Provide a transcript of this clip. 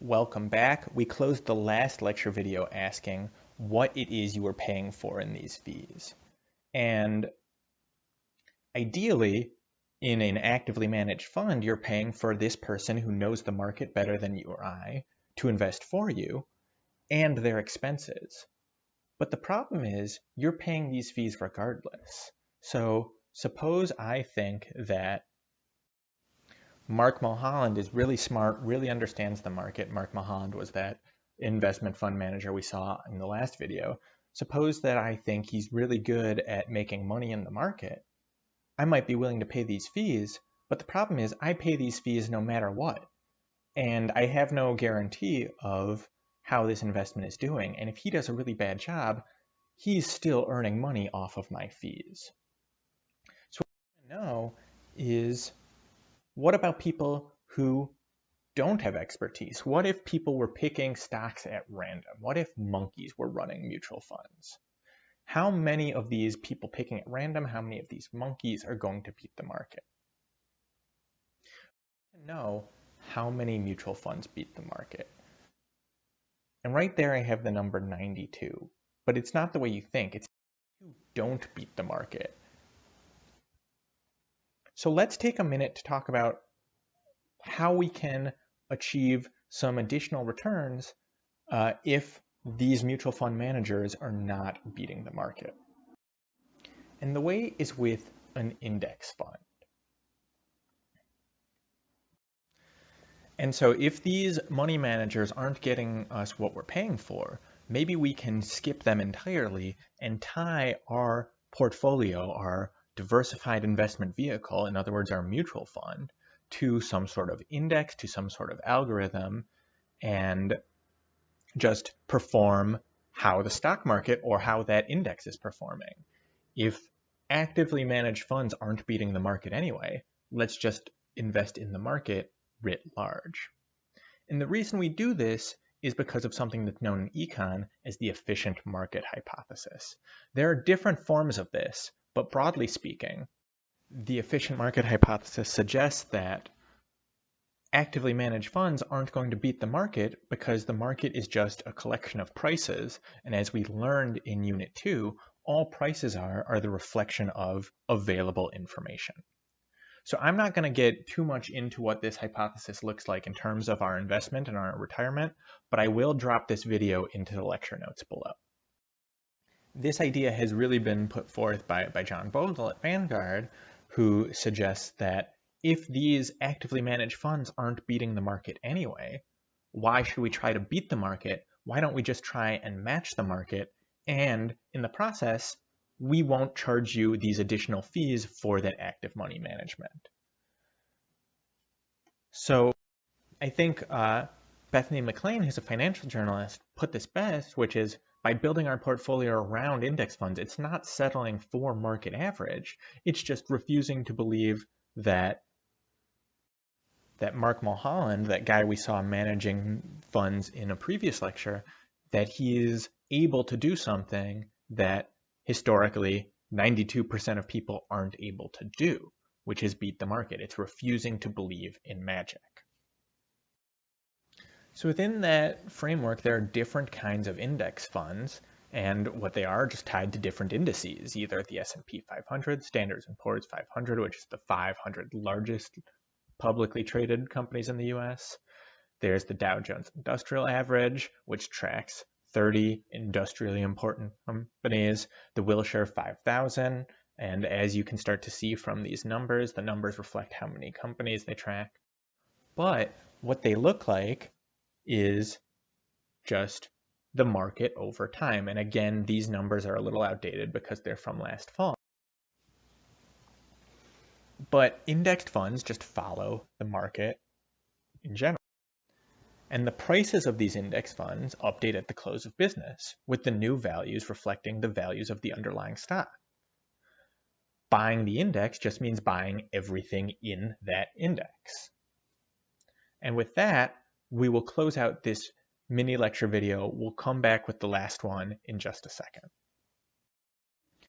Welcome back. We closed the last lecture video asking what it is you are paying for in these fees. And ideally, in an actively managed fund, you're paying for this person who knows the market better than you or I to invest for you and their expenses. But the problem is you're paying these fees regardless. So suppose I think that Mark Mulholland is really smart, really understands the market. Mark Mulholland was that investment fund manager we saw in the last video. Suppose that I think he's really good at making money in the market. I might be willing to pay these fees, but the problem is I pay these fees no matter what. And I have no guarantee of how this investment is doing. And if he does a really bad job, he's still earning money off of my fees. So what I want to know is, what about people who don't have expertise? What if people were picking stocks at random? What if monkeys were running mutual funds? How many of these people picking at random, how many of these monkeys are going to beat the market? To know how many mutual funds beat the market. And right there I have the number 92, but it's not the way you think. It's who don't beat the market. So let's take a minute to talk about how we can achieve some additional returns if these mutual fund managers are not beating the market. And the way is with an index fund. And so if these money managers aren't getting us what we're paying for, maybe we can skip them entirely and tie our portfolio, our diversified investment vehicle, in other words, our mutual fund, to some sort of index, to some sort of algorithm, and just perform how the stock market or how that index is performing. If actively managed funds aren't beating the market anyway, let's just invest in the market writ large. And the reason we do this is because of something that's known in econ as the efficient market hypothesis. There are different forms of this, but broadly speaking, the efficient market hypothesis suggests that actively managed funds aren't going to beat the market because the market is just a collection of prices. And as we learned in Unit 2, all prices are the reflection of available information. So I'm not going to get too much into what this hypothesis looks like in terms of our investment and our retirement, but I will drop this video into the lecture notes below. This idea has really been put forth by John Bogle at Vanguard, who suggests that if these actively managed funds aren't beating the market anyway, why should we try to beat the market? Why don't we just try and match the market? And in the process, we won't charge you these additional fees for that active money management. So I think Bethany McLean, who's a financial journalist, put this best, which is by building our portfolio around index funds, it's not settling for market average. It's just refusing to believe that Mark Mulholland, that guy we saw managing funds in a previous lecture, that he is able to do something that historically 92% of people aren't able to do, which is beat the market. It's refusing to believe in magic. So within that framework, there are different kinds of index funds, and what they are just tied to different indices, either the S&P 500, Standard & Poor's 500, which is the 500 largest publicly traded companies in the US. There's the Dow Jones Industrial Average, which tracks 30 industrially important companies, the Wilshire 5000, and as you can start to see from these numbers, the numbers reflect how many companies they track. But what they look like is just the market over time. And again, these numbers are a little outdated because they're from last fall. But indexed funds just follow the market in general. And the prices of these index funds update at the close of business, with the new values reflecting the values of the underlying stock. Buying the index just means buying everything in that index. And with that, we will close out this mini lecture video. We'll come back with the last one in just a second.